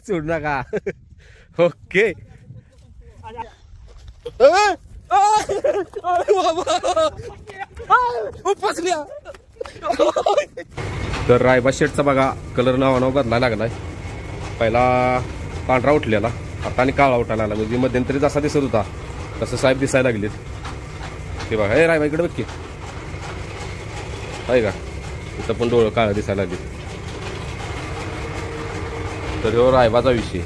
सोड नका ओके तर रायबा शेटचा बघा कलर नावानं बदलायला लागलाय. पहिला पांढरा उठलेला आता आणि काळा उठायला लागला. म्हणजे मध्यंतरी जसा दिसत होता तसं साहेब दिसायला लागलेत. ते बघा हे रायबा इकडे बघ की आहे का इथं पण डोळं काळं दिसायला लागले. तर हो रायबाचा विषय.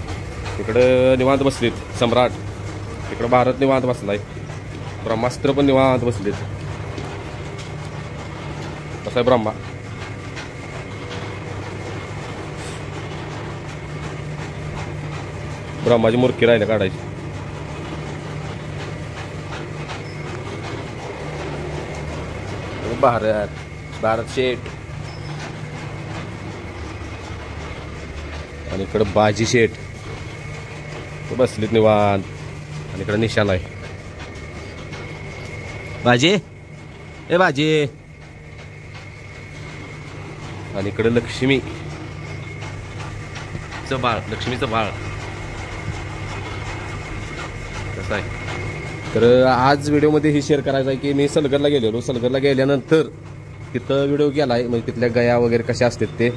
इकडं निवांत बसलेत सम्राट, इकडं भारत निवांत बसलाय, ब्रह्मास्त्र पण निवांत बसलेत. कसं आहे ब्रह्मा ब्रह्माची मूर्ती राहिल्या काढायची. भारत शेठ आणि इकडं बाजी शेठ बसलीत निवांत. आणि इकडं निशाला आहे बाजी ए बाजी. आणि इकडं लक्ष्मीचं बाळ कसं आहे. तर आज व्हिडिओमध्ये ही शेअर करायचं आहे की मी सलगरला गेलेलो. सलगरला गेल्यानंतर तिथं व्हिडिओ केला आहे म्हणजे तिथल्या गया वगैरे कशा असतात ते.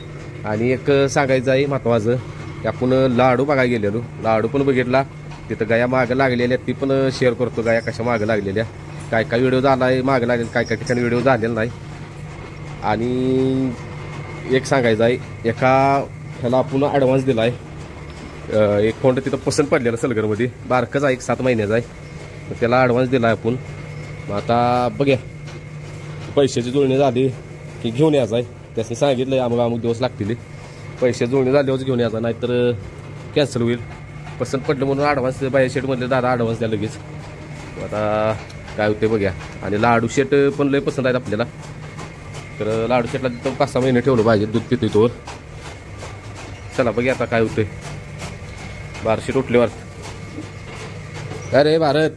आणि एक सांगायचं आहे महत्त्वाचं की आपण लाडू बघायला गेलेलो. लाडू पण बघितला. तिथं गया मागं लागलेल्या ती पण शेअर करतो. गया कशा मागं लागलेल्या काय काय व्हिडिओ झाला आहे मागं लागलेला काय काय ठिकाणी व्हिडिओ झालेला नाही. आणि एक सांगायचं आहे एका ह्याला आपण ॲडव्हान्स दिला आहे. एक कोंड तिथं पसंत पडलेलं सलगरमध्ये बारकंच आहे 7 महिन्याचा आहे. तर त्याला ॲडव्हान्स दिला आहे आपण. मग आता बघूया पैशाची जुळणी झाली की घेऊन यायचं आहे. त्याने सांगितलं आहे अमुक दिवस लागतील. पैसे जुळणी झाल्यावरच घेऊन यायचा नाहीतर कॅन्सल होईल. पसंत पडलं म्हणून ॲडव्हान्स बाय शेट म्हणले दादा ॲडव्हान्स द्या लगेच. आता काय होते बघूया. आणि लाडू शेट पण लय पसंत आहेत आपल्याला. तर लाडू शेटला तिथं 5-6 महिने ठेवलं पाहिजे दूध पितो तोवर. चला बघूया आता काय होते. भारत शेट उठल्यावर काय रे भारत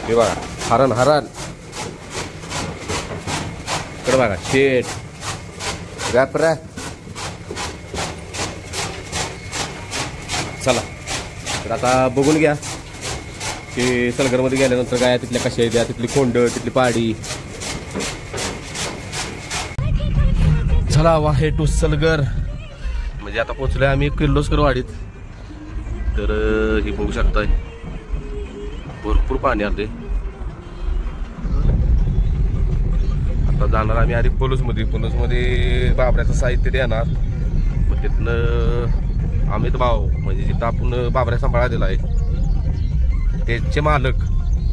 हे बघा हरण इकडे बघा शेट व्यापरा. चला तर आता बघून घ्या की सलगरमध्ये गेल्यानंतर काय तिथल्या कशा आहेत तिथली कोंड तिथली पाडी. चला वाहे टू सलगर. म्हणजे आता पोचलोय आम्ही किर्लोस्कर वाडीत. तर हे बघू शकताय भरपूर पाणी आले. आता जाणार आम्ही आधी पलूसमध्ये बाबऱ्याचं साहित्य देणार. मग तिथनं अमित भाऊ म्हणजे जिथं आपण बाबऱ्या सांभाळा दिला आहे त्याचे मालक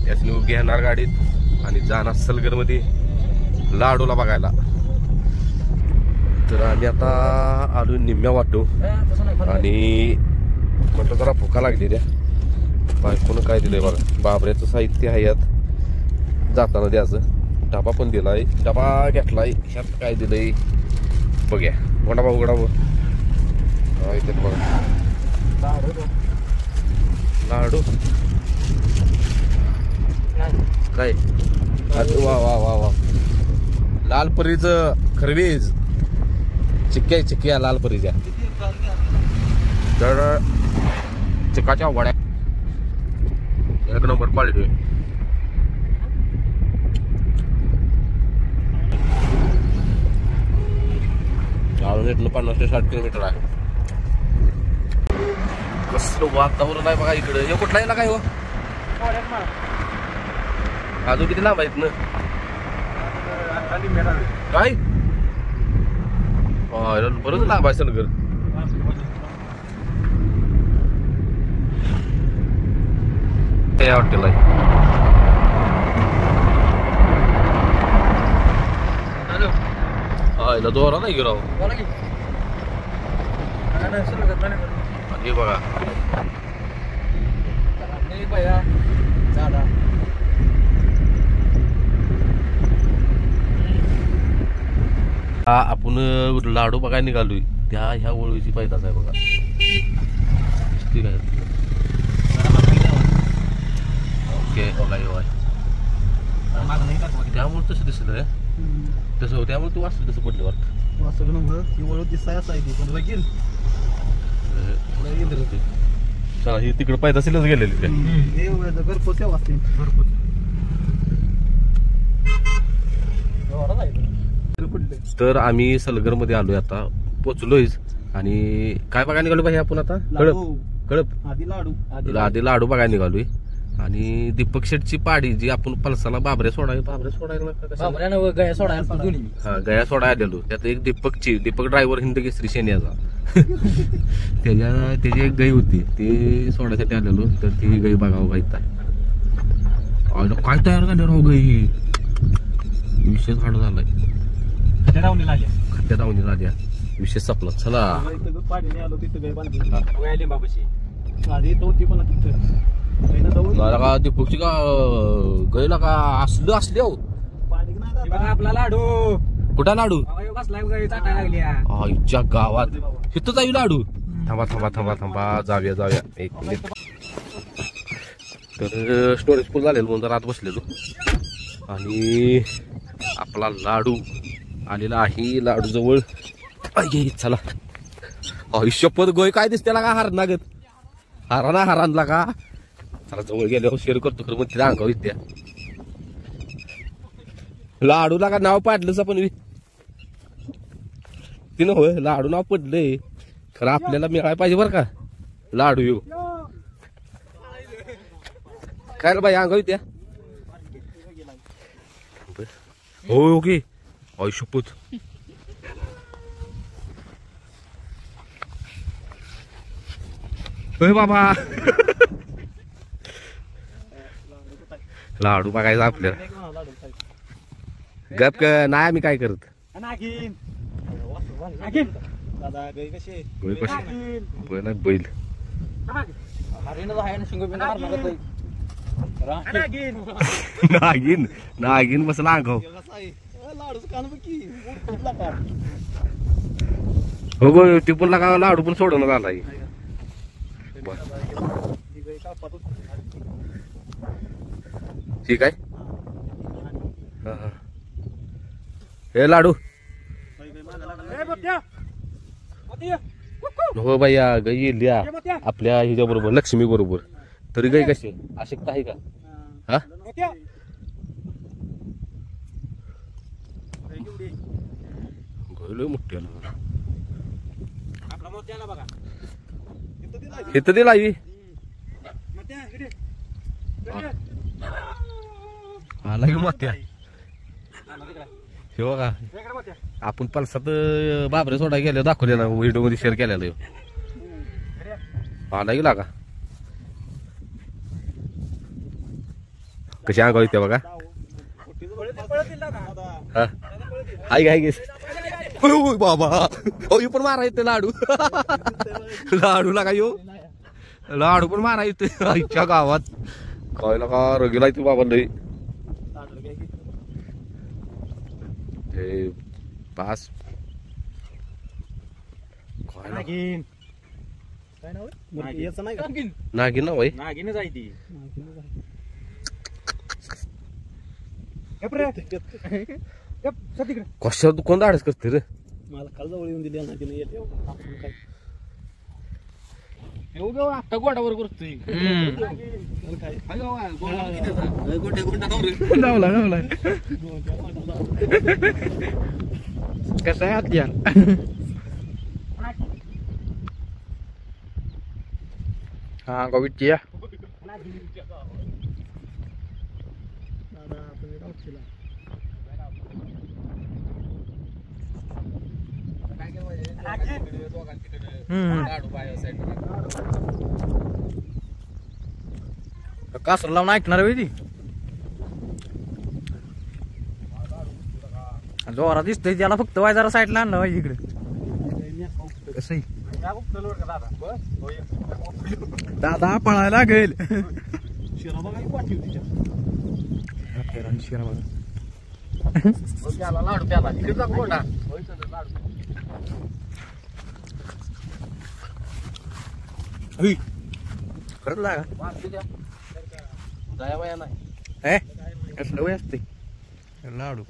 यासनी घेणार गाडीत आणि जाणार सलगरमध्ये लाडूला बघायला. तर आम्ही आता आलो निम्म्या वाटो आणि म्हटलं जरा भुका लागली रे. बायकोनं काय दिलंय बघा बाबऱ्याचं साहित्य आहे यात जाताना द्यायचं. डबा पण दिलाय डबा घेतलाय. ह्यात काय दिलंय बघ्या गोडा भाऊ इथे बघा लाडू काय वा वा वा वा लालपरीचं खरवीज चिक्क्या लालपरीच्या तर चिकाच्या वड्या एक नंबर क्वालिटी. इथलं 50 ते 60 किलोमीटर आहे. कसलं वातावरण आहे बघा इकडे. हे कुठला याला काय हो अजून किती लांब आहेत ना काय बरंच लांब आहे सलगर. ते हॉटेल आहे आयला दोरा नाही गिराव. हे बघा आपण लाडू बघायला निघालोय त्या ह्या ओळीची पैदास आहे बघा. ठीक आहे ओके त्यामुळे तसं दिसलं तसं त्यामुळे तू वाचलं तसं पडलं वाटतं वाचलं नव्हतं एवढं दिसाय असायची पण लगीन चला ही तिकडे पाहिजे असेलच गेलेली काय घरपोच वाचते घरपोच तर आम्ही सलगर मध्ये आलोय आता पोचलोयच आणि काय बघायला निघालो भाई आपण आता कळप आधी लाडू बघायला निघालोय आणि दीपक शेटची पाडी जी आपण पलसाला बाबऱ्या सोडायला हा गया सोडायला आलेलो त्यात एक दीपक ड्रायव्हर हिंद केसरी शेण्याचा त्याची एक गाय होती ती सोडायसाठी आलेलो तर ती गाय बघावं गायता काय तयार झालं राव गाई विशेष हाड झालाय खड्ड्या दावणीला आल्या विशेष संपला चला दीपकची का गईला का असले हो आपला लाडू कुठं लाडू आईच्या गावात तिथं जाऊ लाडू थांबा जाऊया एक मिनिट तर स्टोरेज फुल झालेलं म्हणून रात बसलेलो आणि आपला लाडू आलेला आहे लाडू जवळ चला आयुष्यपद गोय काय दिसते का हारानला का चला जवळ गेल्यावर शेअर करतो खरं मग तिला अंगावर विद्या लाडूला का नाव पाडलंच आपण तिनं होय लाडू नाव पडलंय खरं आपल्याला मिळायला पाहिजे बरं का लाडू येऊ काय बाई अंगावर विद्या हो ओके आयुष्यपद होय बाबा लाडू बघायचा आपल्याला गप नाही आम्ही काय करत बैल नागिन बसला अंगाव हो गो ती पण लागा लाडू पण सोडून आलाय ठीक आहे हे लाडू हो भैया गाई येईल आपल्या हिच्या बरोबर लक्ष्मी बरोबर तरी गाई कशी अशक्य आहे का हा गैल मोठ्याला इथं दिला आला की मोठ्या हे बघा आपण पलसात बाबरे सोडा गेले दाखवले ना व्हिडिओ मध्ये शेअर केलेला आला गेला का कशी अंगाव येते बघा हाय बाबा पण मारा येते लाडू लाडूला का येऊ लाडू पण मारा येते आईच्या गावात कळला का रगेला येते बाबा लई पास नागिन ना भाई नागिनच आहे ती कशावर कोण धाडस करते रे मला काल जवळ येऊन दिली आता गोडावर करतोय कसं आहे आत्या हा गोविटची या कासर लावून ऐकणार आहे ती जोरा दिसतोय त्याला फक्त वायदारा साईडला आणलं पाहिजे इकडे कसं दादा पळायला लागेल शिरा बघा खरंच लागा दया वया नाही कसलं वय असते लाडू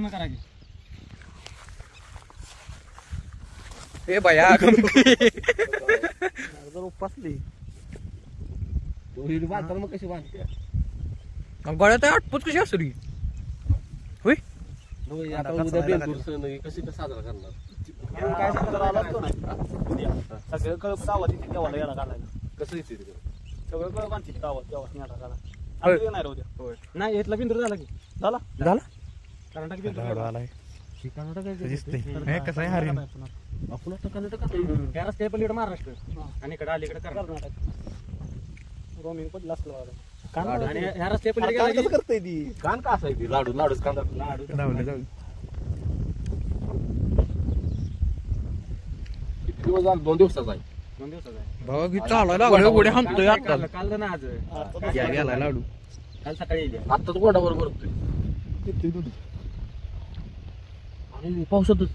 करा की ए बाया उपासली मग कशी बांधते गळ्यात आटपूच कशी असली होय आता उद्या बेंदूर सण आहे, कशी काय साजरा करणार काय सांगणार आला तो नाही सगळं कळप गावात इथे देवाला यायला काढायला कसं येते तिकडे सगळं कळप आणते गावात देवाला यायला काढायला नाही उद्या नाही इथला बिंदूर झाला की झाला कर्नाटक बिंदूर आलाय कर्नाटक दिसतंय कसं आहे हरिण आपण आता कर्नाटक त्या रस्त्या पलीकडे महाराष्ट्र आणि इकडे अलीकडे कर्नाटक रोमिंग पडलं असलं आणि ह्या रस्त्या पलीकडे गेला की करते ती कान का असायची लाडू लाडूच कांदा लाडू जाऊन किती दिवस झाले 2 दिवसाचा आहे 2 दिवसाचा आहे भावा की चालायला लागले उड्या हाणतोय आता काल ना आज गेला लाडू काल सकाळी येईल आता तो गोडावर करतोय आणि पावसातच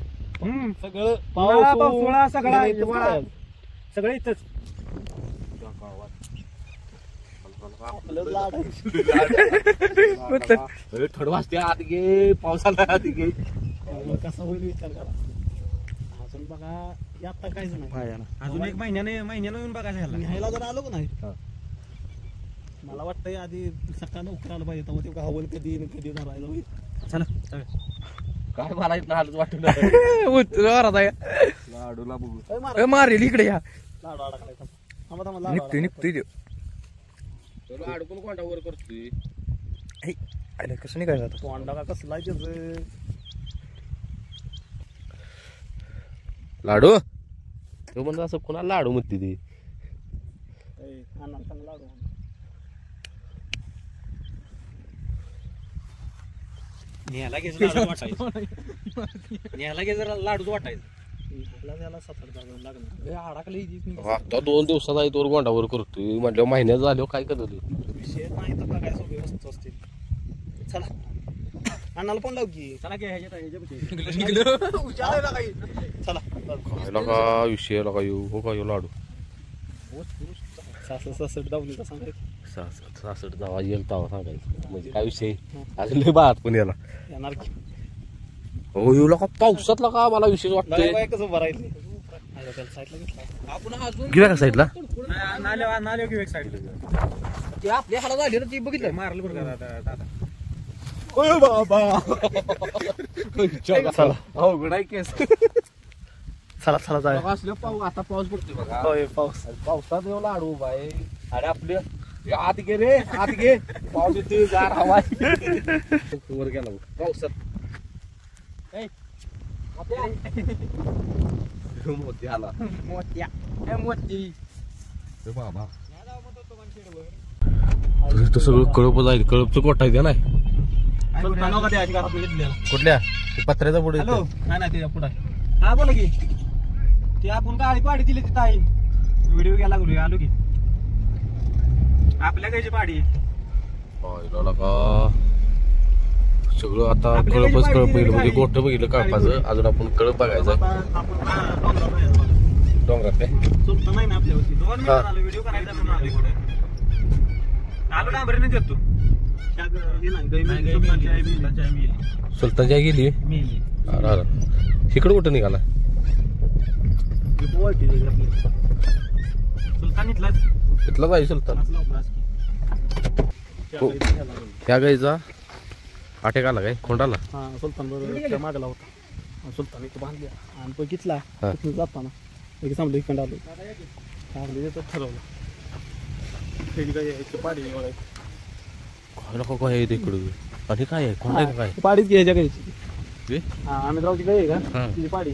सगळं पावसाळा सगळा सगळं इथंच थोडं वाजते आत गे पावसाला आत गे कसा होईल विचार करा अजून बघा आता काहीच नाही अजून एक महिन्याने येऊन बघायचं ह्याला जर आलो का नाही मला वाटतंय आधी सकाळ लवकर आलं पाहिजे तेव्हा ते गावल कधी कधी धरायला होईल चला काय मला इथं हालच वाटलं लाडूला बघू मारेल इकडे या लाडू अडकलाय निघतोय निघतोय लाडू पण गोडावर करतोय अरे कसं निघायचं आता कोंडा का कसला त्याच लाडू तो म्हणजे असं कोणाला लाडू म्हणते ती लाडू न्यायला घे लाडू वाटायचं न्यायला घे जरा लाडूच वाटायचं त्याला 7-8 लागणार अडकली आता 2 दिवसाचा आहे तो गोंडावर करतोय म्हटलं महिन्यात झाल्यावर काय करत विषय नाही तर काय सगळी वस्तू असतील चला अन्नाला पण लाव की चला की चला काय लगा विषय लगा येऊ हो का येऊ लाडू 66 दावणीचा सांगायचं 66 जावा येईल तावा सांगायचं म्हणजे काय विषय अजून लय बात पण याला येणार की हो येऊ लका पावसातला का मला विशेष वाटतंय कसं भरायचं साईडला घेतला आपण अजून गिरा का साईडला नाल्या घेऊ एक साईडला ते आपल्या हाला झाली ना ती बघितलं मारलं बरं दादा चला हो गुडाई केस चला चला जाय असलं पाऊस आता पाऊस पडतोय बघा होय पाऊस पावसात येऊ लाडू बाय अरे आपले आत गे रे आत गे पाऊस येतोय गार हवा वर गेला पावसात मोती आला मोत्या मोती बाबा तर सगळं कळप जाईल कळपचं कोटायचं नाही कुठल्या पत्र्याचा पुढे हॅलो नाही नाही त्याच्या पुढे हा बोला की ते आपण गाडी पाडी दिली तिथं आहे व्हिडिओ घ्यायला लागलो आलो की आपल्या गायची पाडी का सगळं आता कळपच कळप बघितलं म्हणजे गोठं बघितलं कळपाचं अजून आपण कळप बघायचं डोंगरात काय नाही ना आपल्यावरती 2 मिनिट आलो व्हिडिओ करायचा म्हणून आलो इकडे आलो डांबरीने देतो सुलतानची आई गेली अरे इकडं कुठं निघाला सुलतान इथलाच इथला जाई सुलतान ह्या गाईचा आटेक आला काय खोंडाला हा सुलतान बरोबर मागला होता सुलतान इथं बांधल्या आणि तो कितला तिथून जाताना एक सांगलो इकडं आलो सांगली तर ठरवलं पाडी काय नको काय येते इकडं आणि काय आहे कोण आहे काय पाडीच घ्यायच्या गायची हा आम्ही रावची गाय आहे का तिची पाडी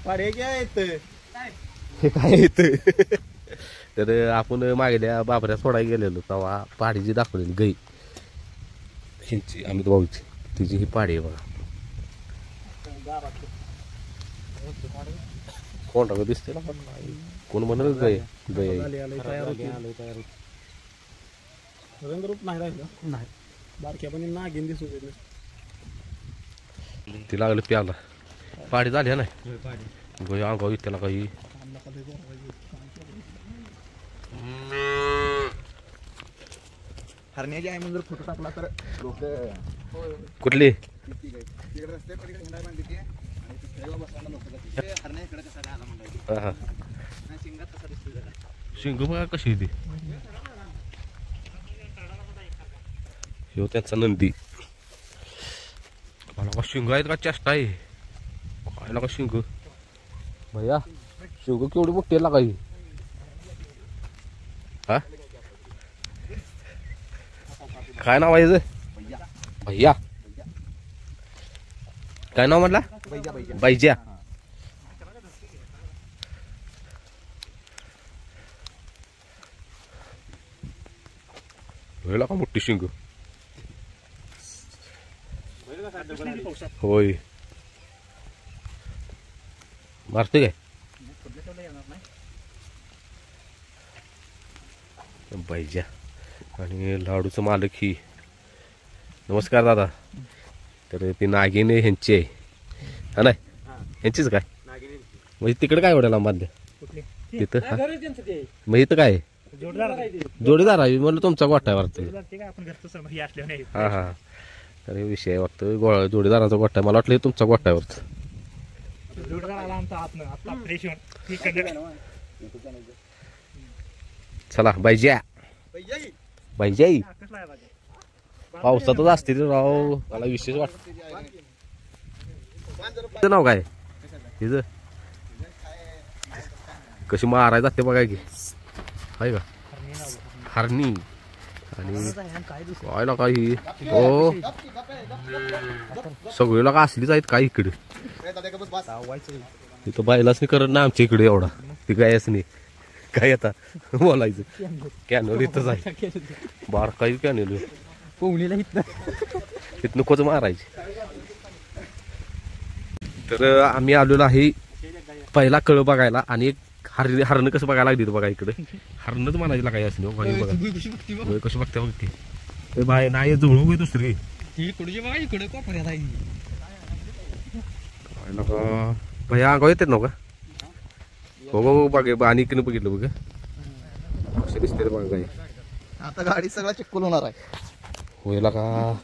पाडी काय येत हे काय येत तर आपण मागल्या बाबऱ्या सोडायला गेलेलो तेव्हा पाडीची दाखवलेली गाई ह्यांची अमित भाऊची तिची ही पाडी आहे बघा कोण टाक दिसते ना कोण म्हणत गाय गाय रंगरूप नाही राहिलं नाही बारक्या पण नागिन दिसू दे ती लागली प्याला पाडी झाली नाही गाय अंगावी त्याला काही हरण्याची आहे म्हणून जर फोटो टाकला तर लोक कुठली तिकडे रस्ते पलीकडे हिंडा बांधली ती आणि तिकडे बसायला लोक हरण्या इकडे कसा काय आला म्हणलं हा नाही शिंगात तसा दिसतो जरा शिंग बघा कशी ती ह्यो त्यांचा नंदी मला का शिंग आहेत का चेष्टा आहे काय लागा शिंग भैया शिंग केवढी मोठी लागा ही हा काय नाव आहे भैया काय नाव म्हटला बैजा वेळा का मोठी शिंग होय मारते काय बैजा आणि लाडूचं मालक ही नमस्कार दादा तर ती नागिने ह्यांची आहे हा नाही ह्यांचीच काय म्हणजे तिकडे काय एवढ्या लांब बांधल्या तिथं हा? मग इथं काय जोडीदार आहे म्हणलं तुमचा गोठा आहे वाटतं हा हा तर हे विषय आहे वाटतं जोडीदाराचा गोठा आहे मला वाटलं हे तुमचा गोठा आहे वाटतं चला बैज्या बैजाई पावसातच असते रे राव मला विशेष वाटत नाव काय तिचं कशी मारायला जाते बघा की आहे का हरणी आणि काय ना काही हो सगळे लोक असलीच आहेत काय इकडे तिथं बायलाच नाही करत ना आमच्या इकडे एवढा ती गायच नाही काय आता बोलायचं कॅनल इथंच आहे बार काही कॅनल पोहणीला इथनं खोच मारायची तर आम्ही आलेलो आहे पहिला कळ बघायला आणि एक हरण कसं बघायला लागली बघा इकडे हरणच म्हणायला काही असं बघा कसं बघते बघते बाय नाही जवळ दुसरी भैया अंगाव येतात ना का हो बघ आणि इकडे बघितलं बघ कसं दिसते बघा काय आता गाडी सगळा चिक्कूल होणार आहे होईल का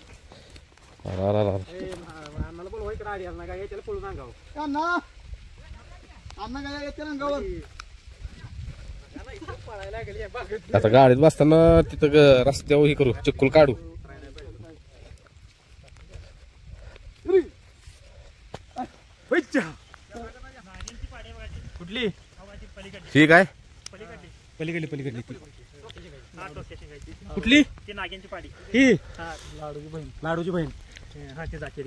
आता गाडीत बसताना तिथं रस्त्यावर हे करू चिक्कूल काढू कुठली ठीक आहे पलीकडली पलीकडली कुठली ही लाडूची बहीण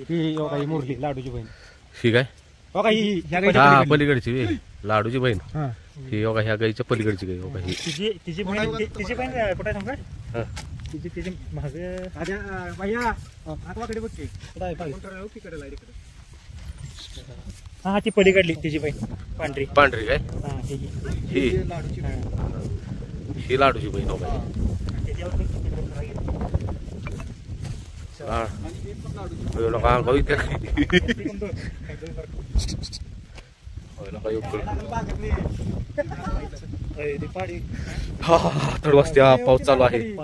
ही काही मुरली लाडूची बहीण ठीक आहे हा पलीकडची लाडूची बहीण ही योगा ह्या गाईच्या पलीकडची गाई योगा ही तिची बहीण कुठे सांग का तिची मागे आठवाकडे बघ हा ती पलीकडली तिची बहीण पांढरी पांढरी काय ही ही लाडूची बहीण योगा हा थोड वाजता पाऊस चालू आहे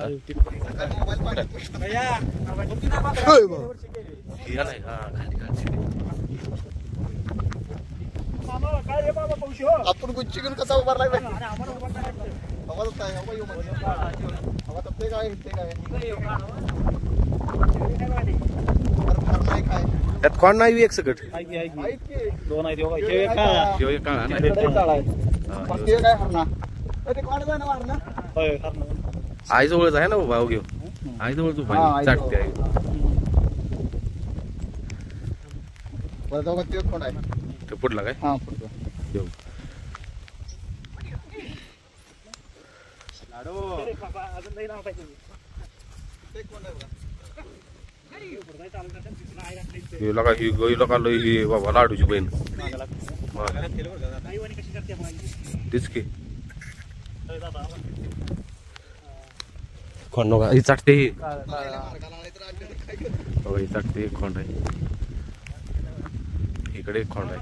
आपण गुच्ची घेऊन कसा उभारलाय त्यात कोण नाही एक सकट दोन आहेत आई जवळच आहे ना भाऊ घेऊ आई जवळ तू चाटते आहे ते पुढला काय घेऊ ही बाबा लाडूची बहीण तीच की खोंड नका ही चाटते ही चाटते खोंड आहे इकडे एक खोंड आहे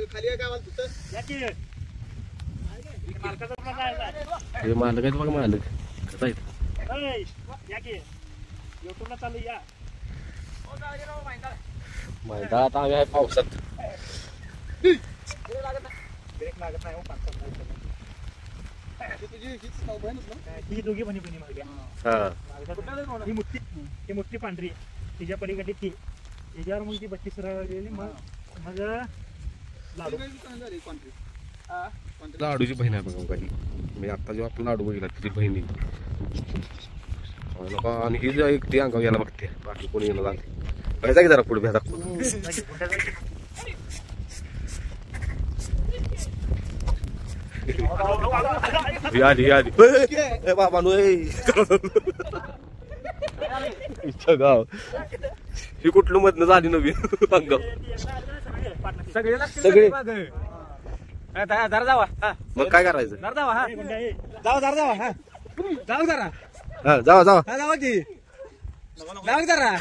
खाली हे मालक आहेत बघा मालक कसं आहेत माहिती आता आम्ही आहे पावसात ही दोघी बनी बनी मागे ही मोठी पांढरी तिच्या पलीकडे ती तिच्यावर मग ती बत्तीस गेली मग लाडू लाडूची बहीण आहे बघा काही मी आता जेव्हा आपण लाडू बघितला तिची बहिणी आणि ही एक ती अंगावर यायला बघते बाकी कोणी येणं लागते पाहिजे की जरा पुढे भेटा आली आली बाबा नो गाव ही कुठलं मधनं झाली नवीन अंगाव सगळे जरा जावा मग काय करायचं जरा जावा हा जावा जरा जावा हा जाऊ जरा हा जावा जावा हा जावा की जाऊ जरा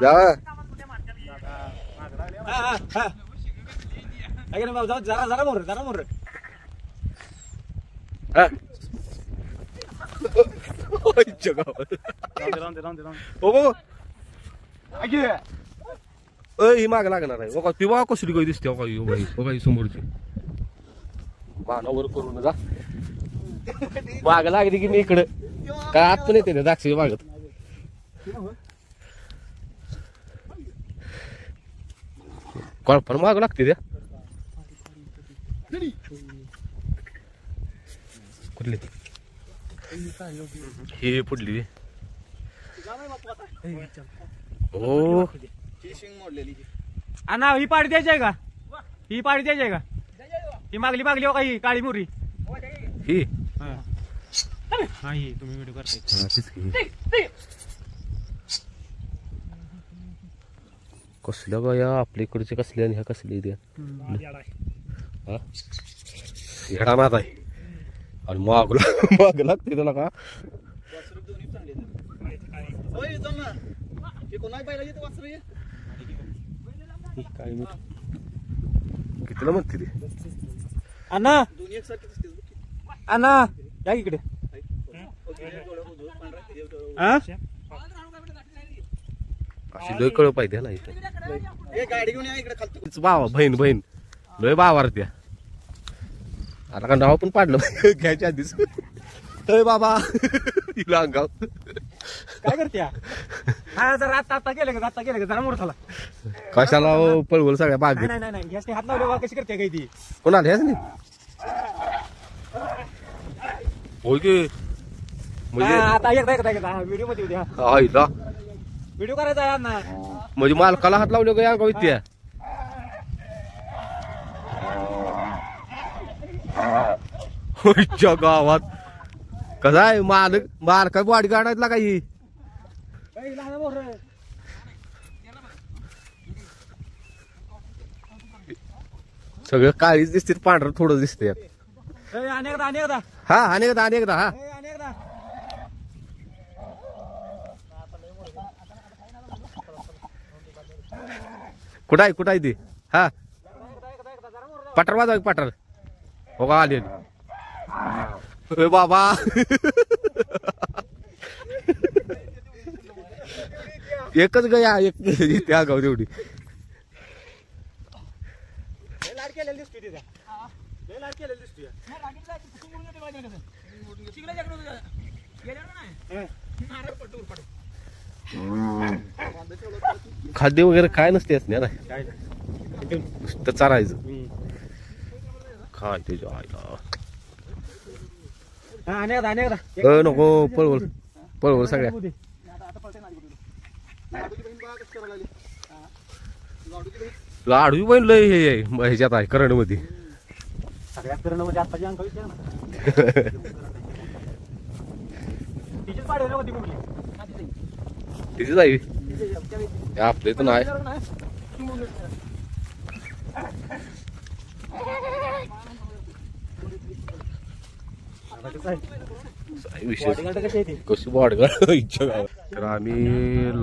जावा जाऊ जरा जरा मोर जरा मोर ही माग लागणार आहे बघा ती बघा कसली काही दिसते बघा ही समोरची बाणावर करून जा माग लागली की मी इकडं काय आत पण येते ना द्राक्ष मागत पण माग लागते त्या कुठली ही पुढली हो ना ही पाडी द्यायची आहे का ही पाडी द्यायची आहे का ही मागली मागली हो का ही काळी मुरी ही हा ही तुम्ही व्हिडिओ करताय कसल्या गाया आपल्या इकडचे कसले आणि ह्या कसले त्या हेडा नात आहे आणि माग लागते त्याला का कितीला म्हणते ते अण्णा अण्णा या इकडे अशी लय कळ पाहिजे ना इथे गाडी घेऊन या इकडे खालतो बावा बहीण लय बावार त्या आता का नाव पण पाडलं घ्यायच्या आधीच बाबा हिला अंगाव काय करते हा जरा आता गेलं का जरा मोठा झाला कशाला पळवल सगळ्या बाग नाही नाही नाही गॅसने हात लावले कशी करते काही ती कोणाला ह्याच नाही होय की म्हणजे आता एकदा व्हिडिओ मध्ये उद्या आईला व्हिडिओ करायचा आहे ना म्हणजे मालकाला हात लावले का अंगाव त्या होयच्या गावात कसा आहे मालका बॉडी गार्डायतला काही सगळं काळीच दिसते पांढरं थोडं दिसते अनेकदा हा अनेकदा हा कुठं आहे ती हा पटर वाजवा पटर हो का आली बाबा एकच गया एक त्या गाव तेवढी खाद्य वगैरे काय नसते असणे ना नुसतं चारायचं काय त्याच्या आईला नको पळवल सगळ्या लाडू पण लय हे ह्याच्यात आहे करंड मध्ये सगळ्यात करणं म्हणजे आता अंक तिथे जाईल आपल्या इथं नाही विशेष कशी बॉडगार्ड इच्छा गाव. तर आम्ही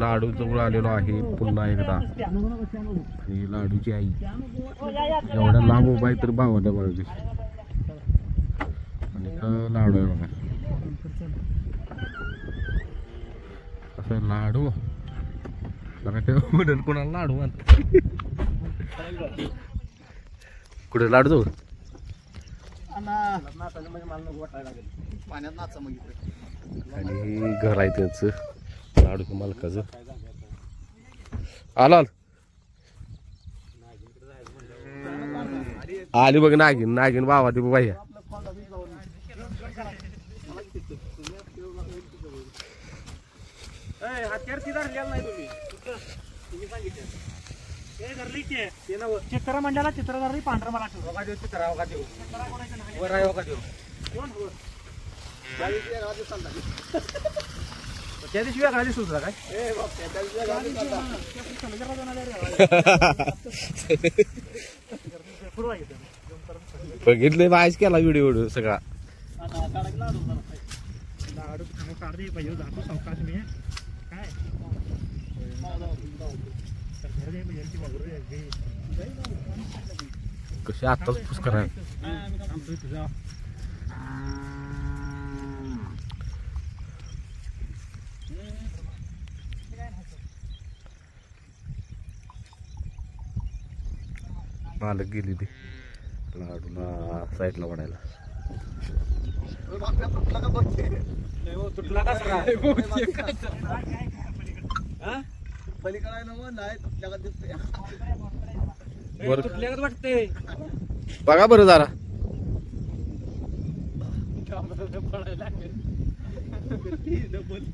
लाडू जवळ आलेलो आहे पुन्हा एकदा. आणि लाडूची आई एवढा लांब उभा आहे तर भावाला बघा. आणि का लाडू आहे बघा. असं लाडू बघा ते म्हणून कोणाला लाडू म्हणतात. कुठे लाडू जाऊ आणि घर आहे त्यांचं लाडूचं मालकाचं. आला आली बघ नागिन नागिन बाबा ते भैया. चित्र मंडळाला चित्रधारी पांढरा मला त्या दिवशी वेगळा दिसत होता काय बघितले बायच केला व्हिडिओ सगळा. लाडू काढते पाहिजे जातो सावकाश मी काय कशी आताच पुष्कर आहे. मालक गेली ती लाडूला साईडला वाढायला. तुटला कसा वाटते बघा बरं जरा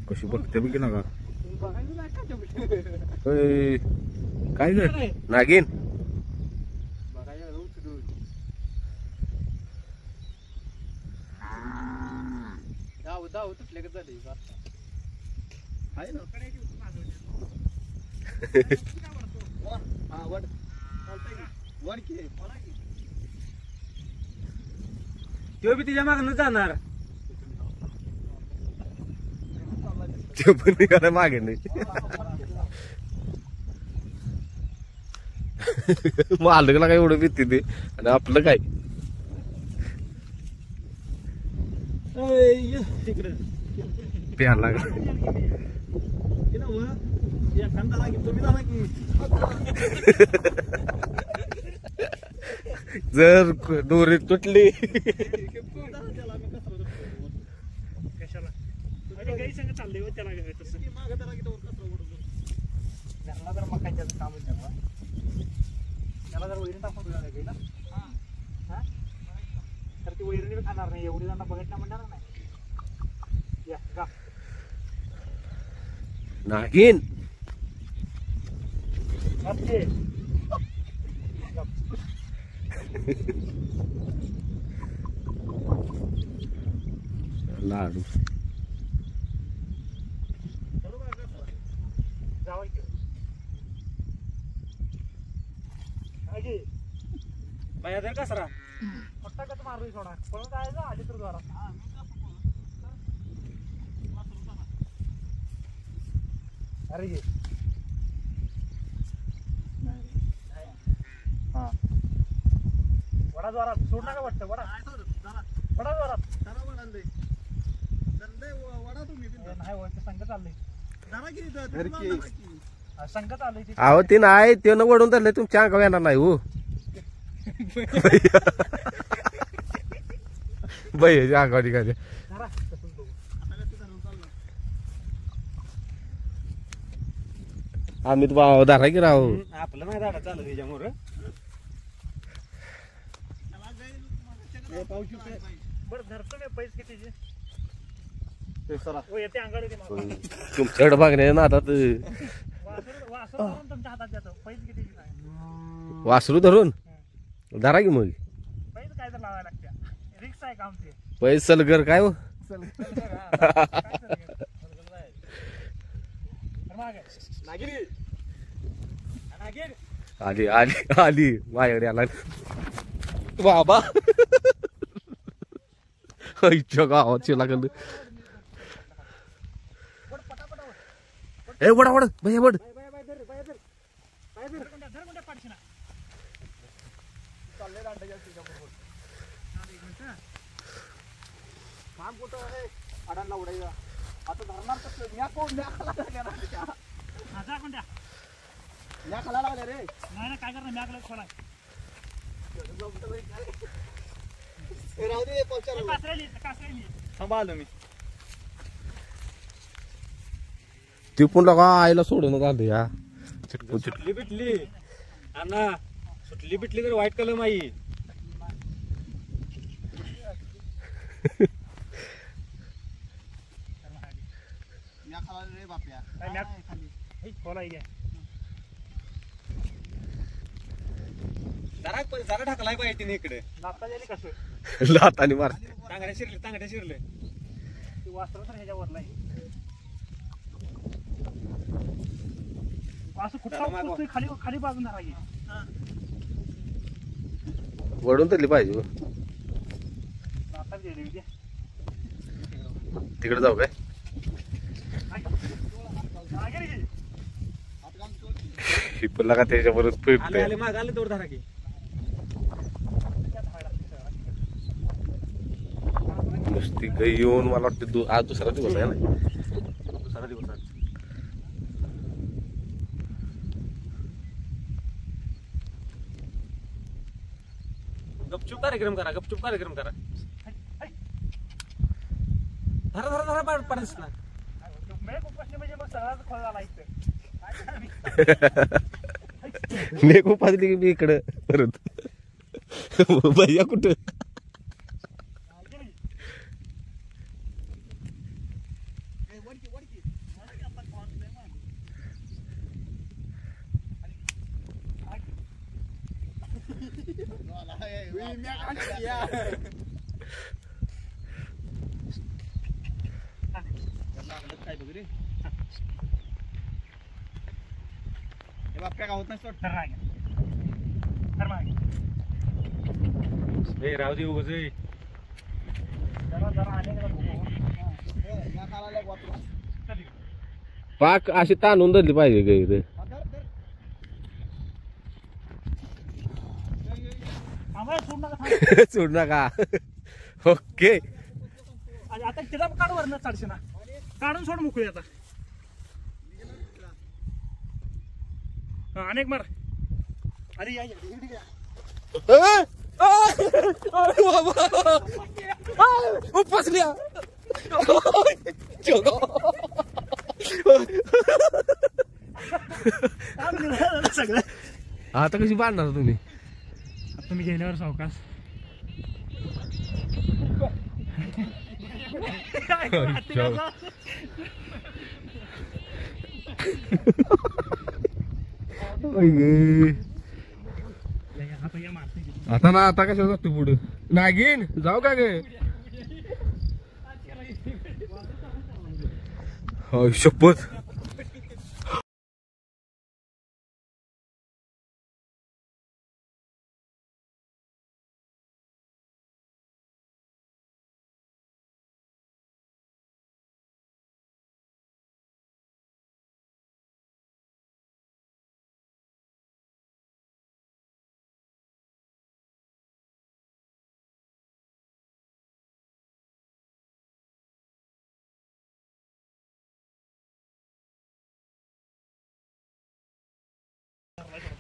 कशी बघते बघ ना का काय ग नागिन. तो बी तिच्या मागणं जाणार. ते पण निघाला मागे नाही. मालकला काय एवढं भीती ते आणि आपलं काय प्यायला जर दोरी तुटली चाललंय त्याला जर मकाच्या काम त्याला जर वैरण टाकून ना तर ती वैरण खाणार नाही. एवढी जण बघितलं म्हणणार नाही. नागिन लाडू बाया जर कसरा फक्त कसं मारू सोडा पळून जायचं आधी तर द्वारा. अरे हा वडा द्वारात सोड नका वाटतं. वडा वडा द्वारात नाही संघ चाललंय संघ चाललंय. अहो ते नाही ते न वडून धरले तुमच्या अंगावर येणार नाही हो. भैयाच्या अंगावर निघाले. आम्ही तर भाव धारा की राहू आपलं नाही झाडा चालत त्याच्यामुळे बरं धरतो मी पैसे कितीचे येते अंगावर तुमच्याकडे बघण्या ना आता तुमच्या हातात देतो. पैसे कितीचे नाही वासरू धरून धरा की मग पैसे काय तर लावायला लागते. रिक्स आहे काम ते. पैसे सलगर काय हो. आली आली आली माझ्याकडे आला बाबा गावात लागल ए वडा वड भैया वड आता धरणार कसं म्या कोण म्या खाला लागल्या ना त्या. म्या खाला लागल्या रे. नाही काय करणार म्याकडे खोला राहू दे पक्षाला सांभाळलं मी. ती पण लगा आईला सोडून आलं या चिटकू चिटकू सुटली बिटली अण्णा सुटली बिटली तर व्हाईट कलर माई म्या खाला रे बाप्या. खोला घ्या जरा ढकलाय पाहिजे तिने इकडे नाश्ता झाली कसं लातानी मार तांगड्या शिरले ती वास्त्र तर ह्याच्यावर नाही असं कुठं खाली खाली बाजून धरा की वडून तरी पाहिजे हो. नाश्ता दिली उद्या तिकडे जाऊ काय शिपला का त्याच्याबरोबर आले फिरतंय आले माग आले तोड धरा की नुसती गाई येऊन मला वाटतं आज दुसरा दिवस आहे ना दुसरा दिवस आज. गपचूप कार्यक्रम करा गपचूप कार्यक्रम करा धरा धरा धरा पाडस ना म्हणजे मग सगळाच खोल झाला इथं नेको पाजली की मी इकडं परत भैया कुठं काय बघ रे बाप्या का होत नाही सोड. तर राहा तर मागे ए राहू दे उगाच ए. जरा जरा आले का बघू म्या खाला लाग वाटलं. पाक अशी ताणून धरली पाहिजे गाई रे आम्हाला सोड नका सोड नका ओके आता तिला काढ वरनं चढशी ना काढून सोड मोकळी आता अनेक मार अरे या उपसल्या सगळं आता कशी बांधणार तुम्ही तुम्ही गेल्यावर सावकाश आता ना आता कशा जातो पुढे नागिन जाऊ का गे शपथ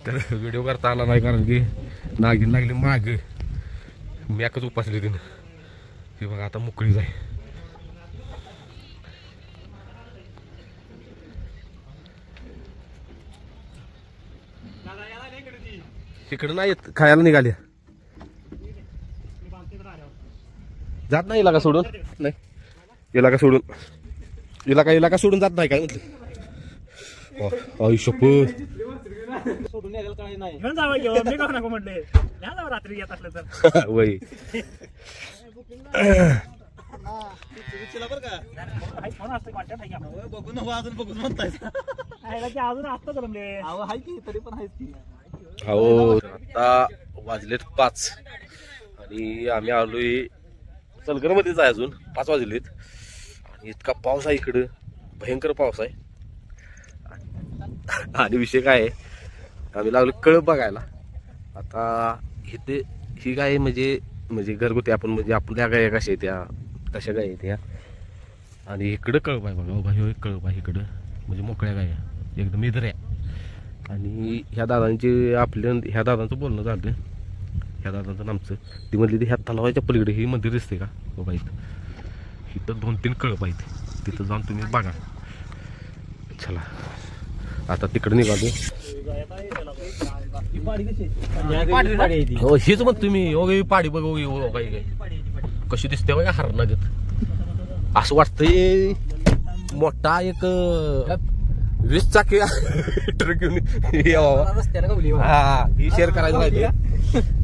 तर व्हिडिओ करता आला नाही कारण की नागिन लागली माग मॅकच उपासली तिनं हे बघा आता मोकळी जाय इकडं नाही येत खायला निघाल्या जात नाही इलाका सोडून नाही इलाका सोडून इलाका सोडून जात नाही काय म्हटलं शपथ सोडून यायला काही नाही. घेऊन जावं घेऊन मी का नको म्हटले या जावं रात्री येत असलं तर वय विचारला बरं का फोन असतं कॉन्टॅक्ट आहे की आपलं. बघून हवं अजून बघून म्हणताय. आहे की अजून असतं जमले अहो हाय की तरी पण आहेच की. हो आता वाजलेत 5 आणि आम्ही आलोय सलगर मध्येच आहे अजून 5 वाजलेत आणि इतका पाऊस आहे इकडं भयंकर पाऊस आहे आणि विषय काय आहे, आम्ही लागलो कळप बघायला. आता इथे ही गाय म्हणजे घरगुती आपण म्हणजे आपल्या गाय कशा आहेत त्या तशा गाय आहेत ह्या. आणि इकडं कळप आहे बघा. बाबा हे कळप आहे इकडं, म्हणजे मोकळ्या गाय एकदम इधऱ्या. आणि ह्या दादांचं बोलणं झालं, ह्या दादांचं आमचं. ती म्हणली ती ह्या तलावाच्या पलीकडे ही मंदिर दिसते का बाबा, इथं 2-3 कळप आहेत, तिथं जाऊन तुम्ही बघा. चला आता तिकडे निघालो. हो हीच मग तुम्ही ओगे पाडी बघ ओगे कशी दिसते बघा हरणागत. असं वाटतंय मोठा एक 20 चाकी ट्रक घेऊन हा ही शेअर करायला पाहिजे.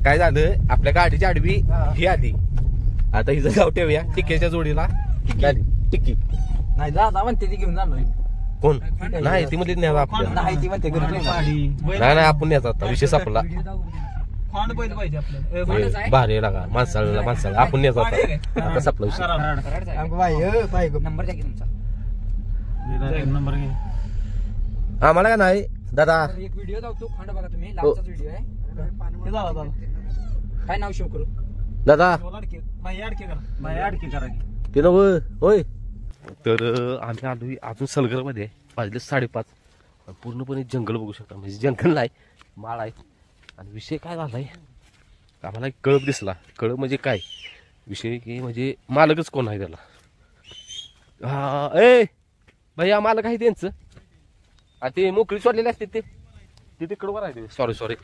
काय झालं आपल्या गाडीची आडवी ही आधी, आता हिचं गाव ठेवूया टिक्क्याच्या जोडीला आली टिक्की. नाही दादा म्हणते ती घेऊन जाणार कोण नाही ती मध्ये न्यायचा आपल्याला. नाही ती म्हणते नाही आपण न्यायचा आता विषय संपला. खोंड बैल पाहिजे आपल्याला. भारी लागा माणसाला आपण न्यायचा आता संपला विषय. नंबर द्या की तुमचा. नंबर घे. आम्हाला का नाही दादा एक व्हिडिओ जाऊ खंड बघा तुम्ही, लांबचाच व्हिडिओ आहे. हे झाला काय नाव शिव करू दादा अडके करा ते नव होय. तर आम्ही आलो अजून सलगर मध्ये, वाजले 5:30. पूर्णपणे जंगल बघू शकता, म्हणजे जंगल नाही माळ आहे. आणि विषय काय झालाय, आम्हाला एक कळप दिसला. कळप म्हणजे काय विषय की म्हणजे मालकच कोण आहे त्याला. हा ए भैया मालक आहे त्यांचं. ते मोकळी सोडलेले असते ते तिकडं वर आहे. सॉरी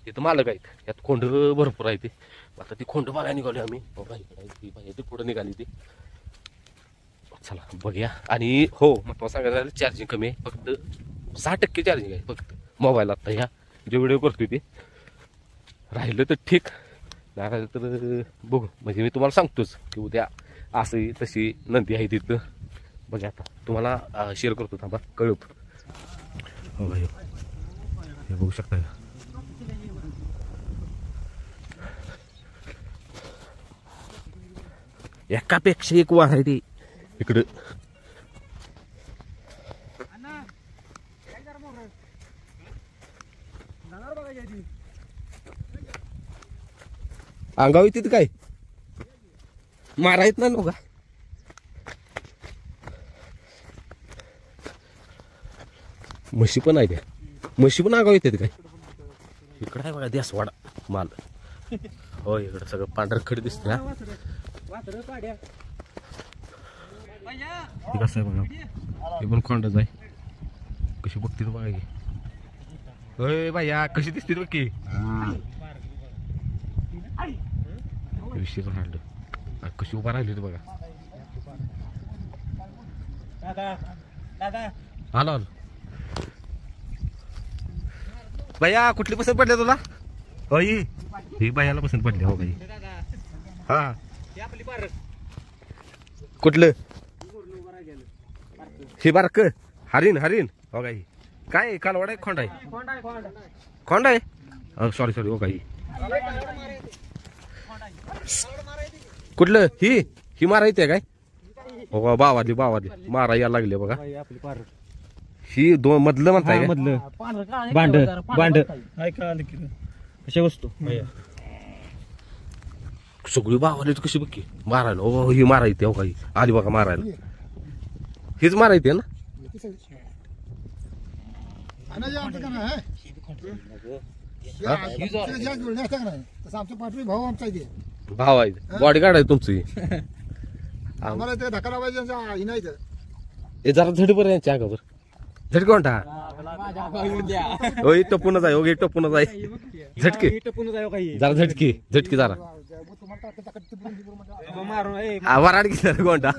तिथं मालक आहेत. यात खोंड भरपूर आहे ते. आता ती खोंड बघायला निघाली आम्ही. ती पुढं निघाली ती. चला बघूया. आणि हो महत्त्वाचं सांगायचं झालं चार्जिंग कमी आहे, फक्त 6% चार्जिंग आहे फक्त मोबाईल. आता ह्या जे व्हिडिओ करतोय ते राहिलं तर ठीक, नाही राहिलं तर बघू. म्हणजे मी तुम्हाला सांगतोच की उद्या असं तशी नंदी आहे तिथं. बघा आता तुम्हाला शेअर करतो थांबा. कळप हो भाई हे बघू शकता. एकापेक्षा एक वार आहे ती इकडं. अंगावी तिथं काय मारा येत नाही नका. म्हशी पण आहे त्या, म्हशी पण अंगावी येतात काय. इकडं आहे बघा देसवाडा माल. हो इकडं सगळं पांढरखड दिसत ना. हे कसं आहे बघा, हे पण खोंडच आहे. कशी बघते बघा की. होय बाया कशी दिसते बघ की. विषय राहिलं कशी उभा राहिली बघा. आलो भैया कुठली पसंत पडली तुला. होय ही बायाला पसंत पडली. हो बाई हा कुठलं हे बारक हरिण हो काही काय कालवाड आहे खोंड आहे. खोंड आहे सॉरी हो काही. कुठलं ही मारा येते काय. हो बावाली मारा यायला लागले बघा. ही मधलं म्हणताय बांड कशा वस्तू सगळी बावाली कशी बघ की मारायला. हो ही मारा येते. हो काही आली बघा मारायला. हीच मारा येते ना. भाव आहे बॉडीगार्ड आहे तुमची. हे जरा झटपर यांच्या अंगावर झटके म्हणता. हो टपूनच आहे. हो टपूनच आहे. झटके जरा झटकी जरा वराड की कोणता.